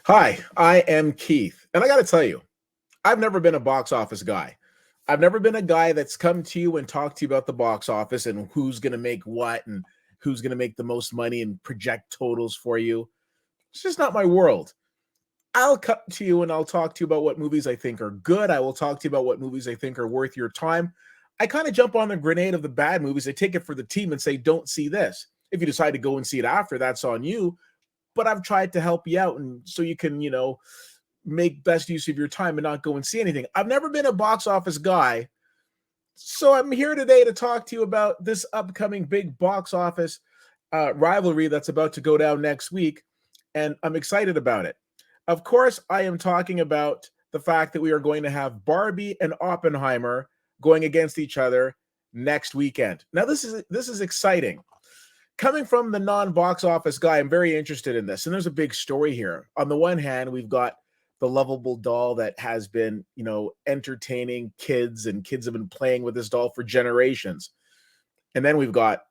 Hi, I am Keith, and I got to tell you, I've never been a box office guy. I've never been a guy that's come to you and talked to you about the box office and who's going to make what and who's going to make the most money and project totals for you. It's just not my world. I'll come to you and I'll talk to you about what movies I think are good. I will talk to you about what movies I think are worth your time. I kind of jump on the grenade of the bad movies. I take it for the team and say, don't see this. If you decide to go and see it after, that's on you. But I've tried to help you out and so you can, make best use of your time and not go and see anything. I've never been a box office guy. So I'm here today to talk to you about this upcoming big box office rivalry that's about to go down next week. And I'm excited about it. Of course, I am talking about the fact that we are going to have Barbie and Oppenheimer going against each other next weekend. Now, this is exciting. Coming from the non-box office guy, I'm very interested in this. And there's a big story here. On the one hand, we've got the lovable doll that has been, entertaining kids, and kids have been playing with this doll for generations. And then we've got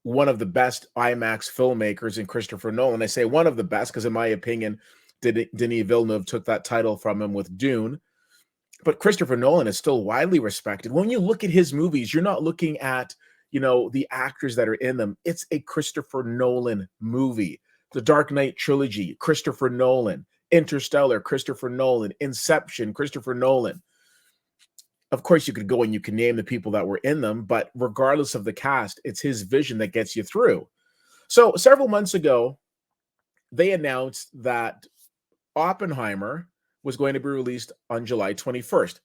one of the best IMAX filmmakers in Christopher Nolan. I say one of the best because, in my opinion, Denis Villeneuve took that title from him with Dune. But Christopher Nolan is still widely respected. When you look at his movies, you're not looking at, the actors that are in them. It's a Christopher Nolan movie. The Dark Knight trilogy, Christopher Nolan. Interstellar, Christopher Nolan. Inception, Christopher Nolan. Of course, you could go and you can name the people that were in them, but regardless of the cast, it's his vision that gets you through. So several months ago, they announced that Oppenheimer was going to be released on July 21st.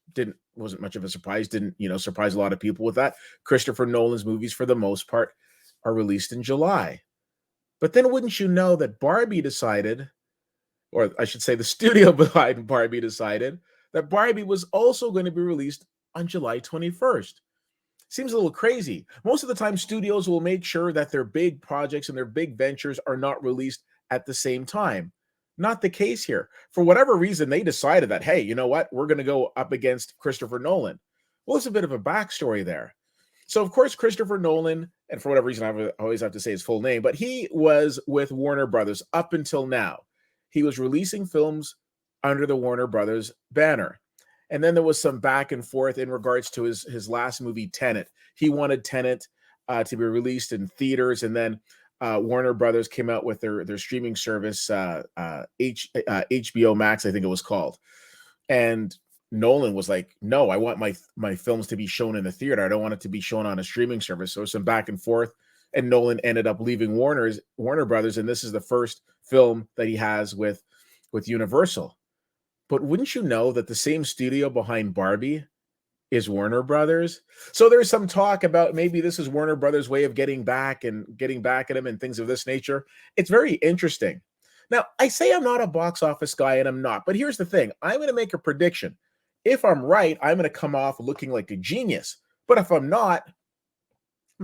Wasn't much of a surprise. Didn't surprise a lot of people with that. Christopher Nolan's movies, for the most part, are released in July. But then, wouldn't you know that Barbie decided, or I should say, the studio behind Barbie decided that Barbie was also going to be released on July 21st. Seems a little crazy. Most of the time, studios will make sure that their big projects and their big ventures are not released at the same time. Not the case here. For whatever reason, they decided that, hey, you know what? We're going to go up against Christopher Nolan. Well, it's a bit of a backstory there. So, of course, Christopher Nolan, and for whatever reason, I always have to say his full name, but he was with Warner Brothers up until now. He was releasing films under the Warner Brothers banner. And then there was some back and forth in regards to his last movie, Tenet. He wanted Tenet to be released in theaters, and then Warner Brothers came out with their streaming service, HBO Max, I think it was called. And Nolan was like, no, I want my films to be shown in the theater. I don't want it to be shown on a streaming service. So some back and forth, and Nolan ended up leaving Warner Brothers, and this is the first film that he has with Universal. But wouldn't you know that the same studio behind Barbie is Warner Brothers? So there's some talk about maybe this is Warner Brothers' way of getting back at him and things of this nature. It's very interesting. Now, I say I'm not a box office guy, and I'm not, but here's the thing. I'm going to make a prediction. If I'm right, I'm going to come off looking like a genius. But if I'm not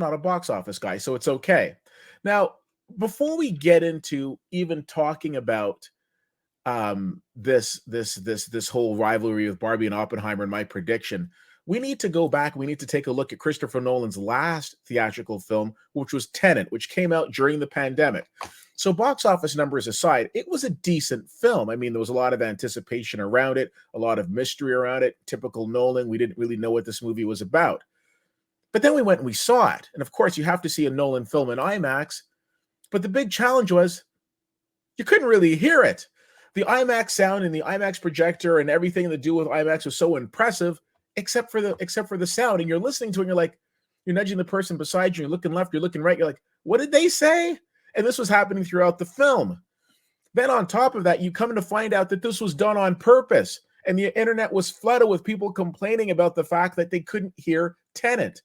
a box office guy, so it's okay. Now, before we get into even talking about this whole rivalry with Barbie and Oppenheimer and my prediction, we need to go back. We need to take a look at Christopher Nolan's last theatrical film, which was Tenet, which came out during the pandemic. So box office numbers aside, it was a decent film. I mean, there was a lot of anticipation around it, a lot of mystery around it. Typical Nolan. We didn't really know what this movie was about. But then we went and we saw it. And of course, you have to see a Nolan film in IMAX. But the big challenge was you couldn't really hear it. The IMAX sound and the IMAX projector and everything to do with IMAX was so impressive, except for the sound. And you're listening to it, and you're nudging the person beside you, you're looking left, you're looking right, you're like, what did they say? And this was happening throughout the film. Then on top of that, you come to find out that this was done on purpose. And the internet was flooded with people complaining about the fact that they couldn't hear Tenet.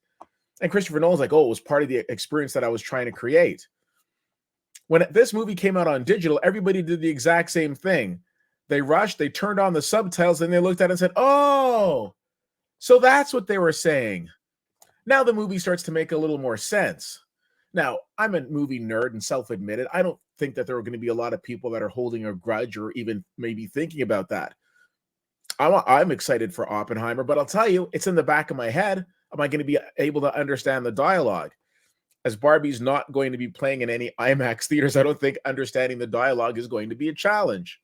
And Christopher Nolan's like, oh, it was part of the experience that I was trying to create. When this movie came out on digital, everybody did the exact same thing. They rushed, they turned on the subtitles, and they looked at it and said, oh, so that's what they were saying. Now the movie starts to make a little more sense. Now, I'm a movie nerd and self-admitted. I don't think that there are going to be a lot of people that are holding a grudge or even maybe thinking about that. I'm excited for Oppenheimer, but I'll tell you, it's in the back of my head. Am I going to be able to understand the dialogue? As Barbie's not going to be playing in any IMAX theaters, I don't think understanding the dialogue is going to be a challenge.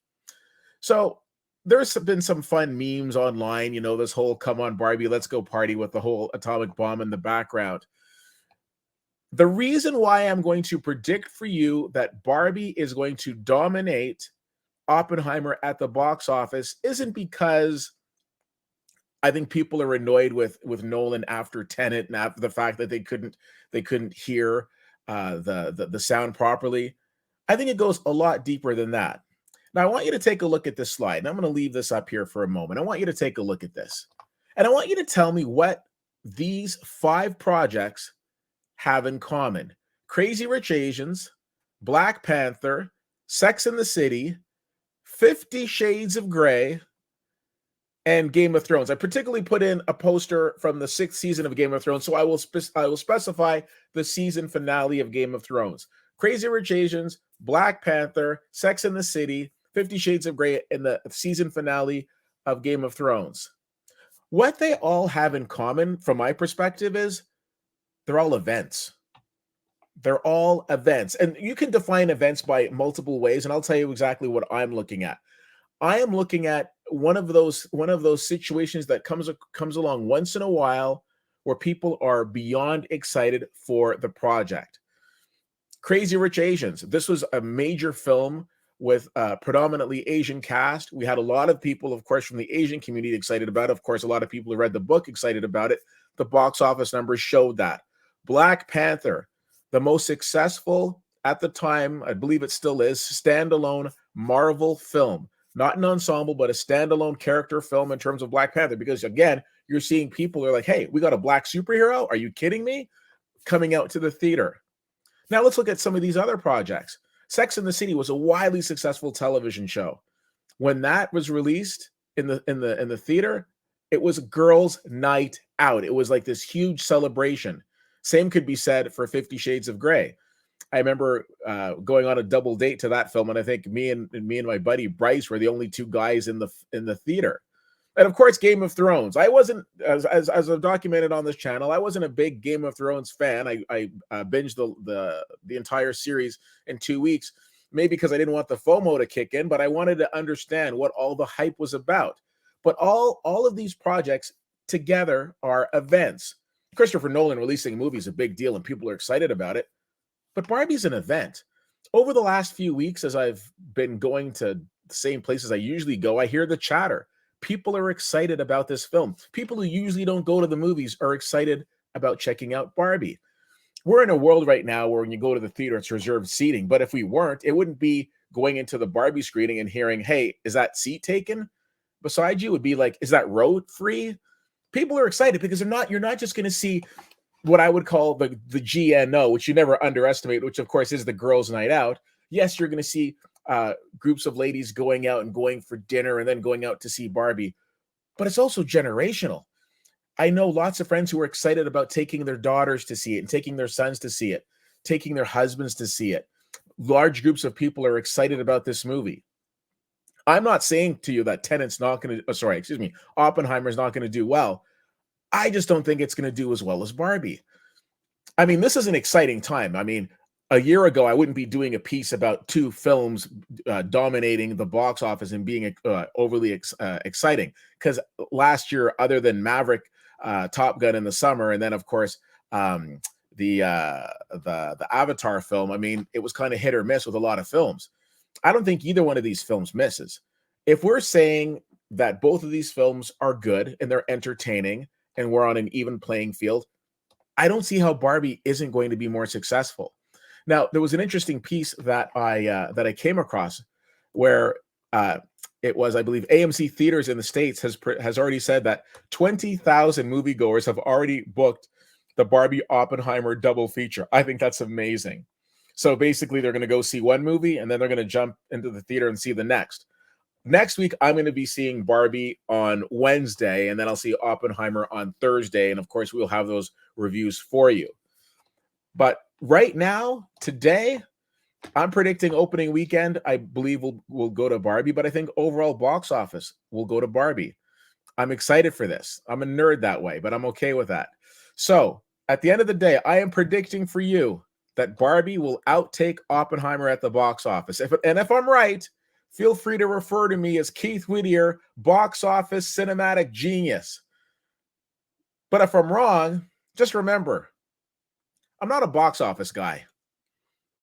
So there's been some fun memes online, this whole "Come on, Barbie, let's go party" with the whole atomic bomb in the background. The reason why I'm going to predict for you that Barbie is going to dominate Oppenheimer at the box office isn't because I think people are annoyed with Nolan after Tenet and after the fact that they couldn't hear the sound properly. I think it goes a lot deeper than that. Now I want you to take a look at this slide, and I'm going to leave this up here for a moment. I want you to take a look at this, and I want you to tell me what these 5 projects have in common: Crazy Rich Asians, Black Panther, Sex and the City, 50 Shades of Grey, and Game of Thrones. I particularly put in a poster from the 6th season of Game of Thrones, so I will specify the season finale of Game of Thrones. Crazy Rich Asians, Black Panther, Sex and the City, 50 Shades of Grey, and the season finale of Game of Thrones. What they all have in common, from my perspective, is they're all events. They're all events. And you can define events by multiple ways, and I'll tell you exactly what I'm looking at. I am looking at one of those situations that comes along once in a while where people are beyond excited for the project. Crazy Rich Asians. This was a major film with a predominantly Asian cast. We had a lot of people, of course, from the Asian community excited about it. Of course, a lot of people who read the book excited about it. The box office numbers showed that. Black Panther, the most successful at the time, I believe it still is, standalone Marvel film. Not an ensemble, but a standalone character film in terms of Black Panther. Because again, you're seeing people who are like, hey, we got a black superhero? Are you kidding me? Coming out to the theater. Now let's look at some of these other projects. Sex and the City was a widely successful television show. When that was released in the theater, it was girls' night out. It was like this huge celebration. Same could be said for 50 Shades of Grey. I remember going on a double date to that film, and I think me and my buddy Bryce were the only 2 guys in the theater. And of course, Game of Thrones. I wasn't, as I've documented on this channel, I wasn't a big Game of Thrones fan. I binged the entire series in 2 weeks, maybe because I didn't want the FOMO to kick in, but I wanted to understand what all the hype was about. But all of these projects together are events. Christopher Nolan releasing a movie is a big deal, and people are excited about it. But Barbie's an event. Over the last few weeks, as I've been going to the same places I usually go, I hear the chatter. People are excited about this film. People who usually don't go to the movies are excited about checking out Barbie. We're in a world right now where when you go to the theater, it's reserved seating. But if we weren't, it wouldn't be going into the Barbie screening and hearing, hey, is that seat taken beside you? It would be like, is that row free? People are excited because you're not just going to see what I would call the GNO, which you never underestimate, which of course is the girls' night out. Yes, you're going to see groups of ladies going out and going for dinner and then going out to see Barbie, but it's also generational. I know lots of friends who are excited about taking their daughters to see it and taking their sons to see it, taking their husbands to see it. Large groups of people are excited about this movie. I'm not saying to you that Tenet's not going to, Oppenheimer's not going to do well. I just don't think it's going to do as well as Barbie. I mean, this is an exciting time. I mean, a year ago, I wouldn't be doing a piece about 2 films dominating the box office and being overly exciting. Because last year, other than Maverick, Top Gun in the summer, and then of course the Avatar film, I mean, it was kind of hit or miss with a lot of films. I don't think either one of these films misses. If we're saying that both of these films are good and they're entertaining and we're on an even playing field, I don't see how Barbie isn't going to be more successful. Now, there was an interesting piece that I came across where it was, I believe, AMC Theaters in the States has already said that 20,000 moviegoers have already booked the Barbie Oppenheimer double feature. I think that's amazing. So basically, they're going to go see one movie and then they're going to jump into the theater and see the next. Next week, I'm going to be seeing Barbie on Wednesday, and then I'll see Oppenheimer on Thursday. And of course, we'll have those reviews for you. But right now, today, I'm predicting opening weekend, I believe we'll go to Barbie, but I think overall box office will go to Barbie. I'm excited for this. I'm a nerd that way, but I'm okay with that. So at the end of the day, I am predicting for you that Barbie will outtake Oppenheimer at the box office. If I'm right, feel free to refer to me as Keith Whittier, box office cinematic genius. But if I'm wrong, just remember, I'm not a box office guy.